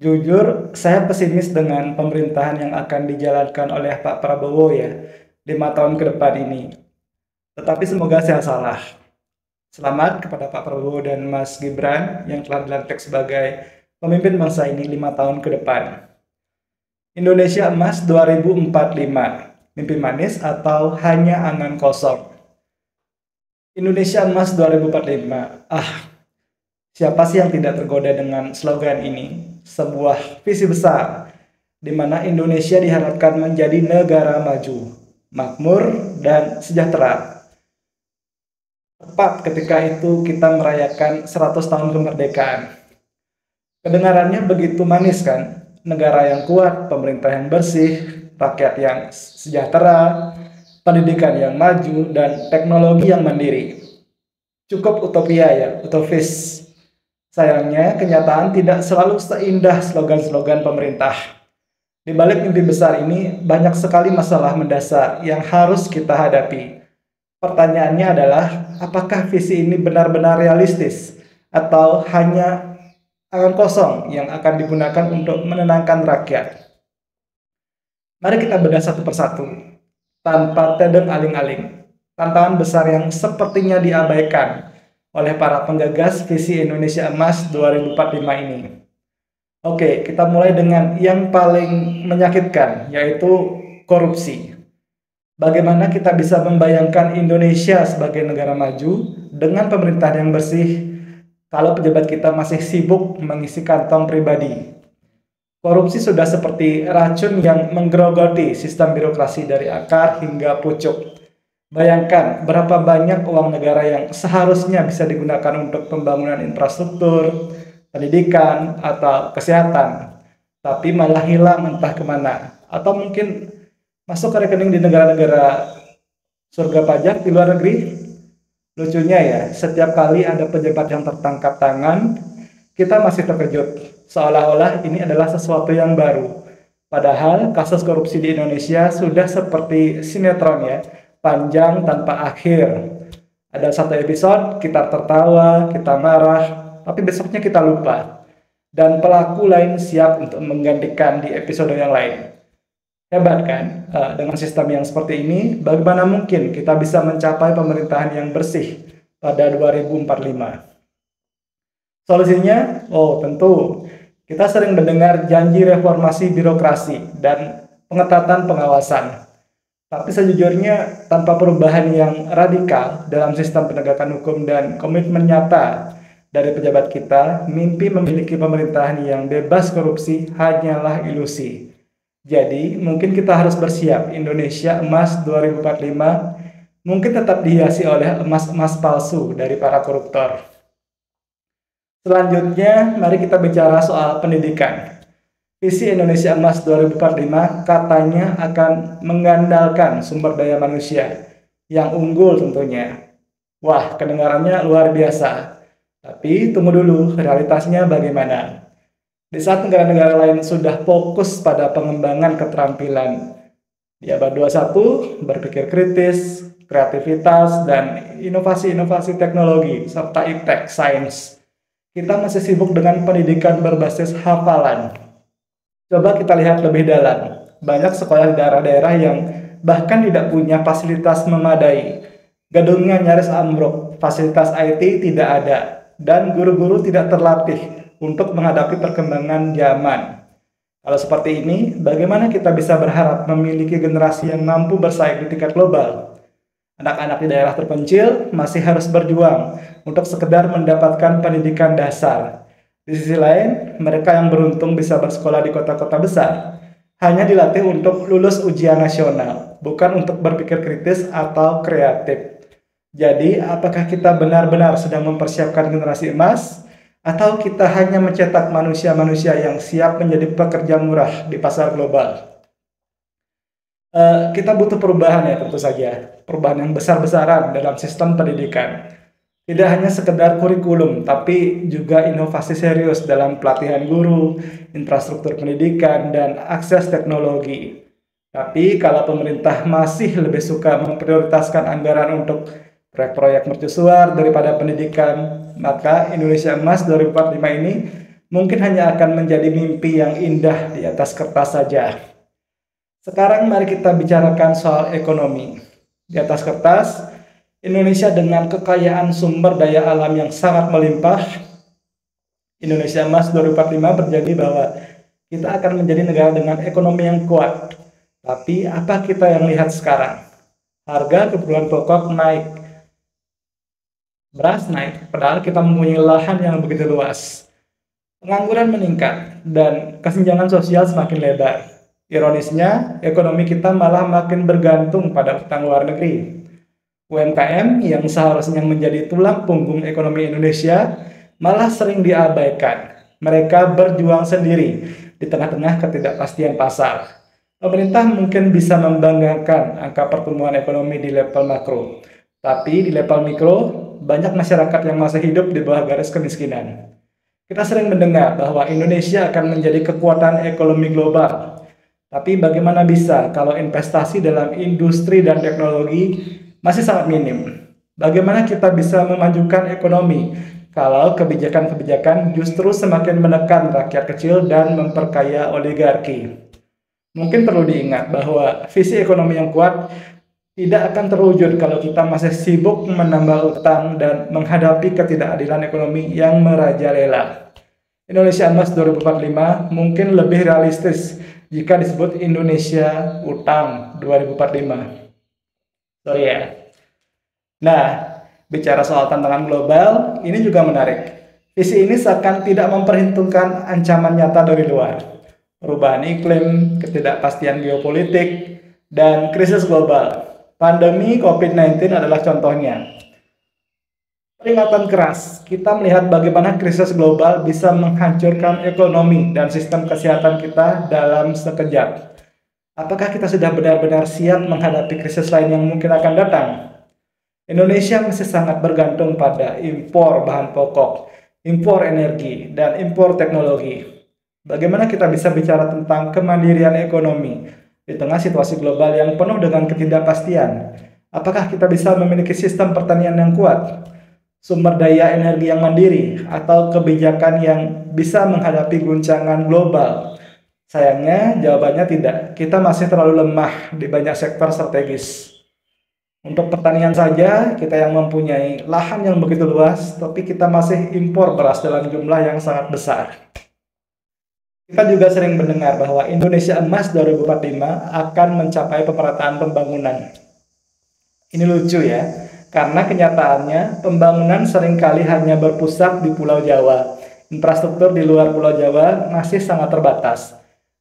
Jujur, saya pesimis dengan pemerintahan yang akan dijalankan oleh Pak Prabowo ya, 5 tahun ke depan ini. Tetapi semoga saya salah. Selamat kepada Pak Prabowo dan Mas Gibran yang telah dilantik sebagai pemimpin bangsa ini 5 tahun ke depan. Indonesia Emas 2045, mimpi manis atau hanya angan kosong? Indonesia Emas 2045. Siapa sih yang tidak tergoda dengan slogan ini? Sebuah visi besar di mana Indonesia diharapkan menjadi negara maju, makmur, dan sejahtera. Tepat ketika itu kita merayakan 100 tahun kemerdekaan. Kedengarannya begitu manis kan? Negara yang kuat, pemerintah yang bersih, rakyat yang sejahtera, pendidikan yang maju, dan teknologi yang mandiri. Cukup utopia ya, utopis. Sayangnya, kenyataan tidak selalu seindah slogan-slogan pemerintah. Di balik mimpi besar ini, banyak sekali masalah mendasar yang harus kita hadapi. Pertanyaannya adalah, apakah visi ini benar-benar realistis atau hanya angan kosong yang akan digunakan untuk menenangkan rakyat? Mari kita bedah satu persatu, tanpa tedeng aling-aling. Tantangan besar yang sepertinya diabaikan oleh para penggagas visi Indonesia Emas 2045 ini. Oke, kita mulai dengan yang paling menyakitkan, yaitu korupsi. Bagaimana kita bisa membayangkan Indonesia sebagai negara maju dengan pemerintahan yang bersih kalau pejabat kita masih sibuk mengisi kantong pribadi? Korupsi sudah seperti racun yang menggerogoti sistem birokrasi dari akar hingga pucuk. Bayangkan berapa banyak uang negara yang seharusnya bisa digunakan untuk pembangunan infrastruktur, pendidikan, atau kesehatan, tapi malah hilang entah kemana, atau mungkin masuk ke rekening di negara-negara surga pajak di luar negeri. Lucunya ya, setiap kali ada pejabat yang tertangkap tangan, kita masih terkejut, seolah-olah ini adalah sesuatu yang baru. Padahal kasus korupsi di Indonesia sudah seperti sinetron ya, panjang tanpa akhir. Ada satu episode, kita tertawa, kita marah, tapi besoknya kita lupa. Dan pelaku lain siap untuk menggantikan di episode yang lain. Hebat kan? Dengan sistem yang seperti ini, bagaimana mungkin kita bisa mencapai pemerintahan yang bersih pada 2045? Solusinya? Oh, tentu. Kita sering mendengar janji reformasi birokrasi dan pengetatan pengawasan. Tapi sejujurnya, tanpa perubahan yang radikal dalam sistem penegakan hukum dan komitmen nyata dari pejabat kita, mimpi memiliki pemerintahan yang bebas korupsi hanyalah ilusi. Jadi, mungkin kita harus bersiap. Indonesia Emas 2045 mungkin tetap dihiasi oleh emas-emas palsu dari para koruptor. Selanjutnya, mari kita bicara soal pendidikan. Visi Indonesia Emas 2045 katanya akan mengandalkan sumber daya manusia yang unggul tentunya. Wah, kedengarannya luar biasa. Tapi tunggu dulu, realitasnya bagaimana? Di saat negara-negara lain sudah fokus pada pengembangan keterampilan di abad 21, berpikir kritis, kreativitas, dan inovasi-inovasi teknologi, serta iptek, sains, kita masih sibuk dengan pendidikan berbasis hafalan. Coba kita lihat lebih dalam. Banyak sekolah di daerah-daerah yang bahkan tidak punya fasilitas memadai. Gedungnya nyaris ambruk, fasilitas IT tidak ada, dan guru-guru tidak terlatih untuk menghadapi perkembangan zaman. Kalau seperti ini, bagaimana kita bisa berharap memiliki generasi yang mampu bersaing di tingkat global? Anak-anak di daerah terpencil masih harus berjuang untuk sekedar mendapatkan pendidikan dasar. Di sisi lain, mereka yang beruntung bisa bersekolah di kota-kota besar hanya dilatih untuk lulus ujian nasional, bukan untuk berpikir kritis atau kreatif. Jadi, apakah kita benar-benar sedang mempersiapkan generasi emas? Atau kita hanya mencetak manusia-manusia yang siap menjadi pekerja murah di pasar global? Kita butuh perubahan ya tentu saja. Perubahan yang besar-besaran dalam sistem pendidikan. Tidak hanya sekedar kurikulum, tapi juga inovasi serius dalam pelatihan guru, infrastruktur pendidikan, dan akses teknologi. Tapi kalau pemerintah masih lebih suka memprioritaskan anggaran untuk proyek-proyek mercusuar daripada pendidikan, maka Indonesia Emas 2045 ini mungkin hanya akan menjadi mimpi yang indah di atas kertas saja. Sekarang mari kita bicarakan soal ekonomi. Di atas kertas, Indonesia dengan kekayaan sumber daya alam yang sangat melimpah, Indonesia Emas 2045 berjanji bahwa kita akan menjadi negara dengan ekonomi yang kuat. Tapi apa kita yang lihat sekarang? Harga kebutuhan pokok naik, beras naik, padahal kita mempunyai lahan yang begitu luas. Pengangguran meningkat dan kesenjangan sosial semakin lebar. Ironisnya, ekonomi kita malah makin bergantung pada utang luar negeri. UMKM yang seharusnya menjadi tulang punggung ekonomi Indonesia malah sering diabaikan. Mereka berjuang sendiri di tengah-tengah ketidakpastian pasar. Pemerintah mungkin bisa membanggakan angka pertumbuhan ekonomi di level makro, tapi di level mikro, banyak masyarakat yang masih hidup di bawah garis kemiskinan. Kita sering mendengar bahwa Indonesia akan menjadi kekuatan ekonomi global. Tapi bagaimana bisa kalau investasi dalam industri dan teknologi masih sangat minim? Bagaimana kita bisa memajukan ekonomi kalau kebijakan-kebijakan justru semakin menekan rakyat kecil dan memperkaya oligarki? Mungkin perlu diingat bahwa visi ekonomi yang kuat tidak akan terwujud kalau kita masih sibuk menambah utang dan menghadapi ketidakadilan ekonomi yang merajalela. Indonesia Emas 2045 mungkin lebih realistis jika disebut Indonesia Utang 2045. Sorry ya. Nah, bicara soal tantangan global, ini juga menarik. Visi ini seakan tidak memperhitungkan ancaman nyata dari luar. Perubahan iklim, ketidakpastian geopolitik, dan krisis global. Pandemi COVID-19 adalah contohnya. Peringatan keras, kita melihat bagaimana krisis global bisa menghancurkan ekonomi dan sistem kesehatan kita dalam sekejap. Apakah kita sudah benar-benar siap menghadapi krisis lain yang mungkin akan datang? Indonesia masih sangat bergantung pada impor bahan pokok, impor energi, dan impor teknologi. Bagaimana kita bisa bicara tentang kemandirian ekonomi di tengah situasi global yang penuh dengan ketidakpastian? Apakah kita bisa memiliki sistem pertanian yang kuat, sumber daya energi yang mandiri, atau kebijakan yang bisa menghadapi guncangan global? Sayangnya jawabannya tidak. Kita masih terlalu lemah di banyak sektor strategis. Untuk pertanian saja, kita yang mempunyai lahan yang begitu luas, tapi kita masih impor beras dalam jumlah yang sangat besar. Kita juga sering mendengar bahwa Indonesia Emas 2045 akan mencapai pemerataan pembangunan. Ini lucu ya, karena kenyataannya pembangunan seringkali hanya berpusat di Pulau Jawa. Infrastruktur di luar Pulau Jawa masih sangat terbatas.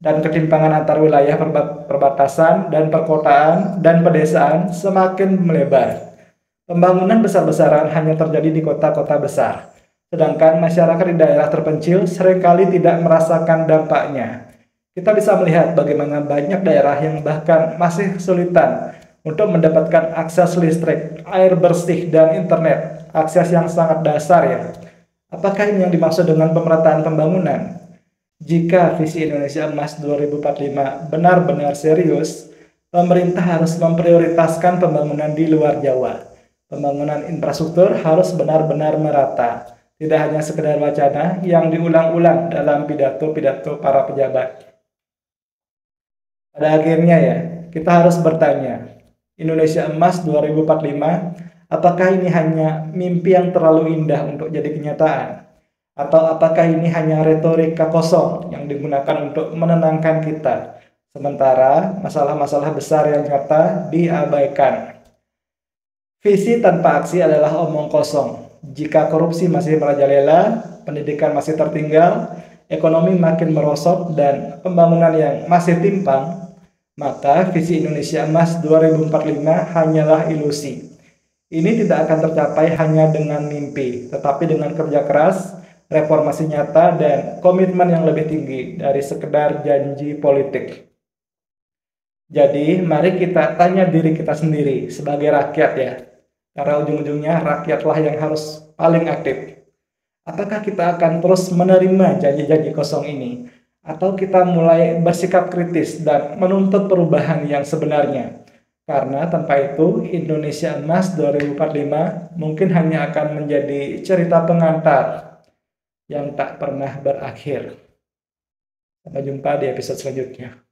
Dan ketimpangan antar wilayah perbatasan dan perkotaan dan pedesaan semakin melebar. Pembangunan besar-besaran hanya terjadi di kota-kota besar. Sedangkan masyarakat di daerah terpencil seringkali tidak merasakan dampaknya. Kita bisa melihat bagaimana banyak daerah yang bahkan masih kesulitan untuk mendapatkan akses listrik, air bersih, dan internet. Akses yang sangat dasar ya. Apakah ini yang dimaksud dengan pemerataan pembangunan? Jika visi Indonesia Emas 2045 benar-benar serius, pemerintah harus memprioritaskan pembangunan di luar Jawa. Pembangunan infrastruktur harus benar-benar merata. Tidak hanya sekedar wacana yang diulang-ulang dalam pidato-pidato para pejabat. Pada akhirnya ya, kita harus bertanya, Indonesia Emas 2045, apakah ini hanya mimpi yang terlalu indah untuk jadi kenyataan? Atau apakah ini hanya retorika kosong yang digunakan untuk menenangkan kita, sementara masalah-masalah besar yang nyata diabaikan? Visi tanpa aksi adalah omong kosong. Jika korupsi masih merajalela, pendidikan masih tertinggal, ekonomi makin merosot, dan pembangunan yang masih timpang, maka visi Indonesia Emas 2045 hanyalah ilusi. Ini tidak akan tercapai hanya dengan mimpi, tetapi dengan kerja keras, reformasi nyata, dan komitmen yang lebih tinggi dari sekedar janji politik. Jadi, mari kita tanya diri kita sendiri sebagai rakyat ya. Karena ujung-ujungnya rakyatlah yang harus paling aktif. Apakah kita akan terus menerima janji-janji kosong ini? Atau kita mulai bersikap kritis dan menuntut perubahan yang sebenarnya? Karena tanpa itu, Indonesia Emas 2045 mungkin hanya akan menjadi cerita pengantar. yang tak pernah berakhir. Sampai jumpa di episode selanjutnya.